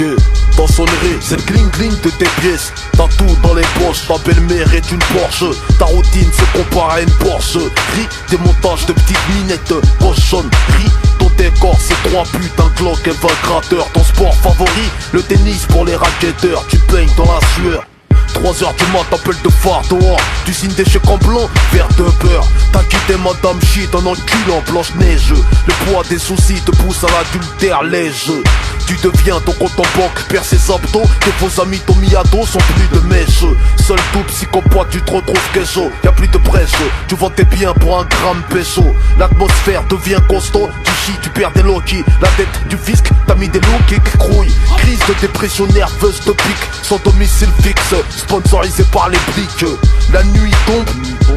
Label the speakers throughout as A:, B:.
A: Ok, ta sonnerie, c'est le cling-cling de tes pièces. T'as tout dans les poches, ta belle-mère est une Porsche. Ta routine se compare à une Porsche. Ris des montages de petites minettes cochonnes. Ris, ton décor c'est 3 putes, un Glock et 20 crateurs. Ton sport favori, le tennis pour les racketteurs. Tu peignes dans la sueur. 3h du mat, t'appelles de phare dehors. Tu signes des chèques en blanc, vert de beurre. T'as quitté madame shit en enculant Blanche-Neige. Le poids des soucis te pousse à l'adultère léger. Tu deviens ton compte en banque, perds ses abdos. Tes faux amis t'ont mis à dos, sont plus de mèche. Seul tout psychopathe, tu te retrouves queso. Y'a plus de brèche, tu vends tes biens pour un gramme pécho. L'atmosphère devient costaud, tu chies, tu perds des loquis. La dette du fisc, t'as mis des looks qui crouillent. Crise de dépression nerveuse te pique, sans domicile fixe, sponsorisé par les briques. La nuit tombe,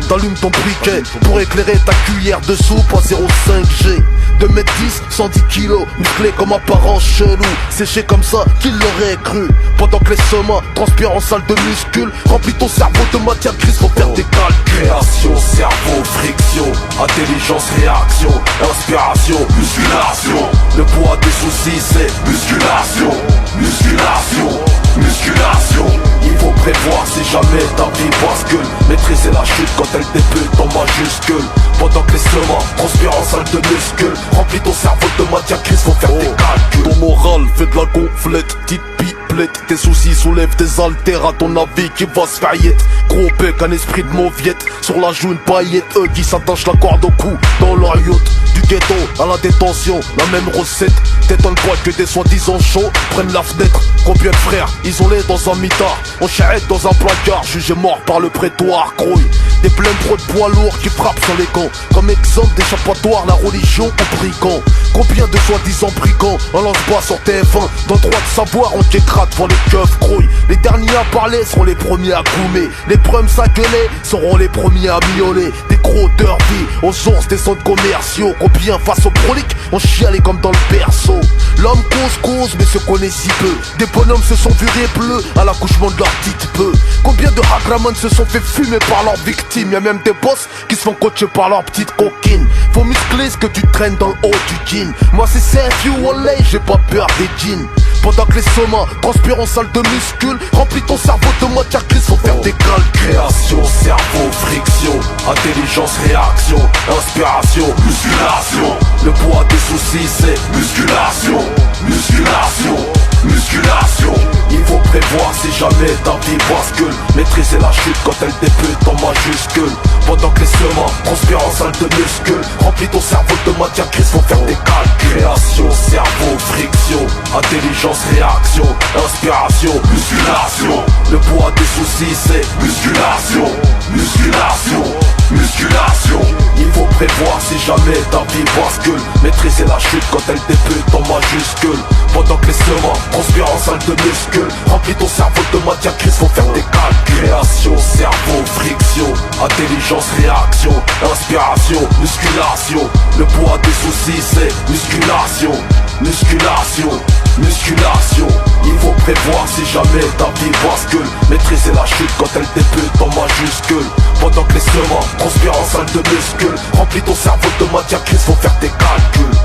A: t'allumes ton briquet pour éclairer ta cuillère de soupe à 0,5G. 2m10, 110 kilos, musclé comme apparence chelou. Séché comme ça, qui l'aurait cru. Pendant que les semins transpirent en salle de muscule. Remplis ton cerveau de matière grise pour faire des calculs.
B: Création, cerveau, friction, intelligence, réaction, inspiration, musculation. Le poids des soucis c'est musculation, musculation, musculation. Il faut prévoir si jamais ta vie bascule. Maîtriser la chute quand elle débute en majuscule. Pendant que les semins transpirent en salle de muscule. Remplis ton cerveau de matière grise pour faire des calculs.
A: Ton moral fait de la gonflette, petite pipelette. Tes soucis soulèvent des haltères à ton avis qui va se faire yette. Gros bec, un esprit de mauviette. Sur la joue une paillette, eux qui s'attachent la corde au cou. Dans leur yacht, du ghetto à la détention, la même recette. T'étonnes quoi que des soi-disant chauds prennent la fenêtre. Combien de frères isolés dans un mitard, on charrette dans un placard, jugé mort par le prétoire, grouille. Des blêmes pro de poids lourds qui frappent sur les camps. Comme exemple d'échappatoire, la religion au brigand. Combien de soi-disant brigands, un lance-bas sur TF1. Dans le droit de savoir, on t'écrate devant les keufs grouilles. Les derniers à parler seront les premiers à goumer. Les prums à gueuler seront les premiers à miauler. Des gros derby aux sources des centres commerciaux. Combien face au prolique, on chialait comme dans le berceau. L'homme cause, mais se connaît si peu. Des bonhommes se sont virés bleus à l'accouchement de leur petite peu. Combien de hagramans se sont fait fumer par leurs victimes. Y'a même des boss qui se font coacher par leur petite coquine. Faut muscler ce que tu traînes dans le haut du jean. Moi c'est safe you wallet, j'ai pas peur des jeans. Pendant que les sommas transpirent en salle de muscule. Remplis ton cerveau de matière grise, faut faire des calculs.
B: Création, cerveau, friction, intelligence, réaction, inspiration, musculation. Le poids des soucis c'est musculation, musculation, musculation. Il faut prévoir si jamais ta vie bascule. Maîtriser la chute quand elle débute en majuscule. Pendant que les semins transpirent en salle de muscule. Remplis ton cerveau de matière grise, faut faire des calculs. Création, cerveau, friction, intelligence, réaction, inspiration, musculation. Le poids des soucis c'est musculation, musculation, musculation. Il faut prévoir si jamais ta vie bascule. Maîtriser la chute quand elle débute en majuscule. Pendant que les semins transpirent en salle de muscule. Remplis ton cerveau de matière grise, faut faire des calculs. Création, cerveau, friction, intelligence, réaction, inspiration, musculation. Le poids des soucis c'est musculation, musculation, musculation. Il faut prévoir si jamais ta vie bascule. Maîtriser la chute quand elle débute en majuscule. Pendant que les semins transpirent en salle de muscule. Remplis ton cerveau de matière grise, faut faire des calculs.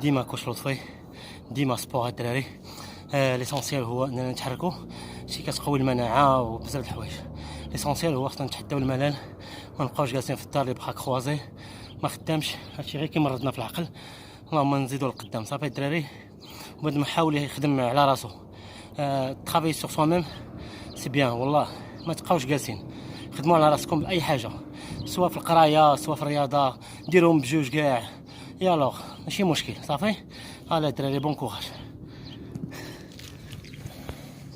C: ديما كوش لطفي، ديما سبور الدراري. ليسونسيال هو اننا نتحركوا، شي كتقوي المناعه وبزاف د الحوايج. ليسونسيال هو خصنا نتحداو الملل، ما نبقاوش جالسين في الدار اللي بقى كروازي ما خدامش، هادشي غير كيمرضنا في العقل. اللهم نزيدو لقدام صافي الدراري. وبنادم يحاول يخدم على راسو، ترافاي سور سوا ميم سي بيان والله. ما تبقاوش جالسين، خدموا على راسكم باي حاجه، سواء في القرايه سواء في الرياضه، ديروهم بجوج كاع. يالوغ ماشي مشكل صافي. الدراري بون كوراج.